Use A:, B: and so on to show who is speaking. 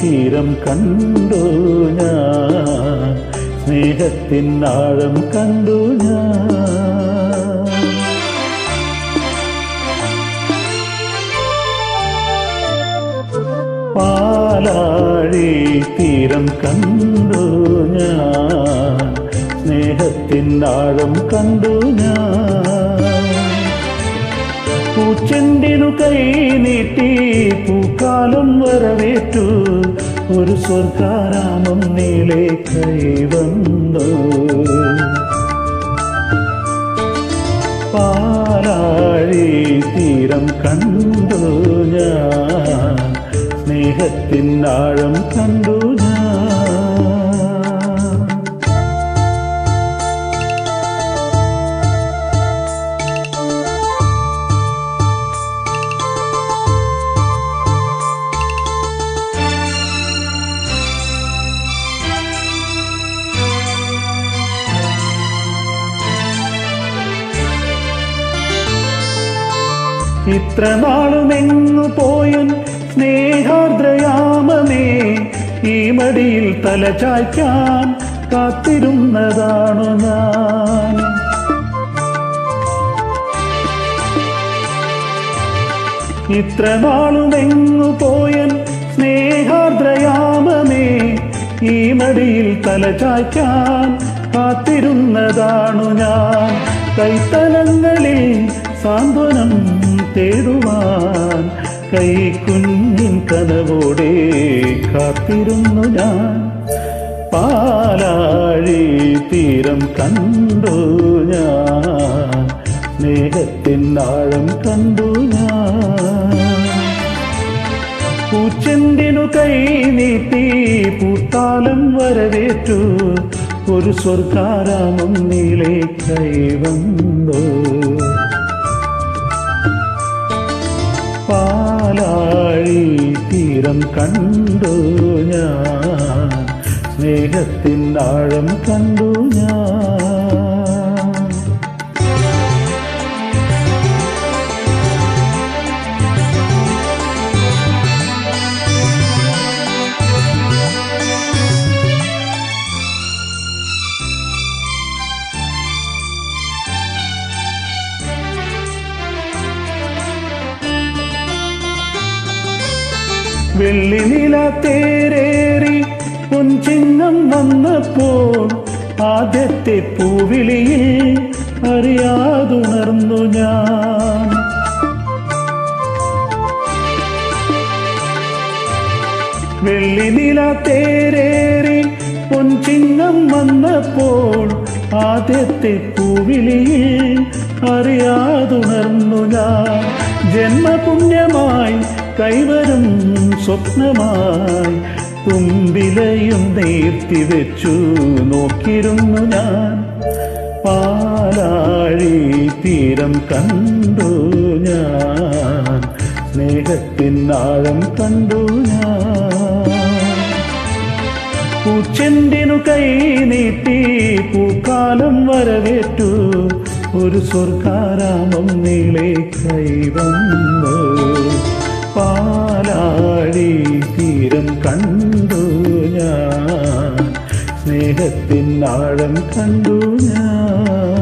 A: തീരം കണ്ടു ഞാൻ, സ്നേഹത്തിൻ ആഴം കണ്ടു ഞാൻ. പാലാഴി തീരം കണ്ടു ഞാൻ, സ്നേഹത്തിൻ ആഴം കണ്ടു ഞാൻ. പൂച്ചെണ്ടിനു കൈ നീട്ടി പൂക്കാലം വരവേറ്റു, ഒരു സ്വർഗാരാമം നീളെ കൈവന്നു. പാലാഴി തീരം കണ്ടു ഞാൻ, സ്നേഹത്തിൻ ആഴം കണ്ടു ഞാൻ. ഇത്ര നാളുമെങ്ങു പോയൻ സ്നേഹാർദ്രയാമമേ, ഈ മടിയിൽ തല ചായ്ക്കാൻ കാത്തിരുന്നതാണു ഞാൻ. ഇത്ര നാളുമെങ്ങു പോയൻ സ്നേഹാർദ്രയാമമേ, ഈ മടിയിൽ തല ചായ്ക്കാൻ കാത്തിരുന്നതാണു ഞാൻ. കൈത്തലങ്ങളിൽ സാന്ത്വനം തേടുവാൻ കൈക്കുഞ്ഞിൻ കനവോടെ കാത്തിരുന്നു ഞാൻ. പാലാഴി തീരം കണ്ടു ഞാൻ, സ്നേഹത്തിൻ ആഴം കണ്ടു ഞാൻ. പൂച്ചെണ്ടിനു കൈ നീട്ടി പൂത്താലം വരവേറ്റു, ഒരു സ്വർഗാരാമം നീളെ കൈവന്നു. പാലാഴി തീരം കണ്ടു ഞാൻ, സ്നേഹത്തിൻ ആഴം കണ്ടു ഞാൻ. വെള്ളിനില തേരേറി പൊൻചിങ്ങം വന്നപ്പോൾ, ആദ്യത്തെ പൂവിളിയിൽ അറിയാതുണർന്നു ഞാൻ. വെള്ളിനില തേരേറി പൊൻചിങ്ങം വന്നപ്പോൾ, ആദ്യത്തെ പൂവിളിയിൽ അറിയാതുണർന്നു ഞാൻ. ജന്മപുണ്യമായി കൈവരും സ്വപ്നമായി തുമ്പിലയും നീർത്തിവെച്ചു നോക്കിയിരുന്നു ഞാൻ. പാലാഴി തീരം കണ്ടു ഞാൻ, സ്നേഹത്തിൻ ആഴം കണ്ടു ഞാൻ. പൂച്ചെണ്ടിനു കൈ നീട്ടി പൂക്കാലം വരവേറ്റു, ഒരു സ്വർഗാരാമം നീളെ കൈവന്നു. പാലാഴി തീരം കണ്ടു ഞാൻ, സ്നേഹത്തിൻ ആഴം കണ്ടു ഞാൻ.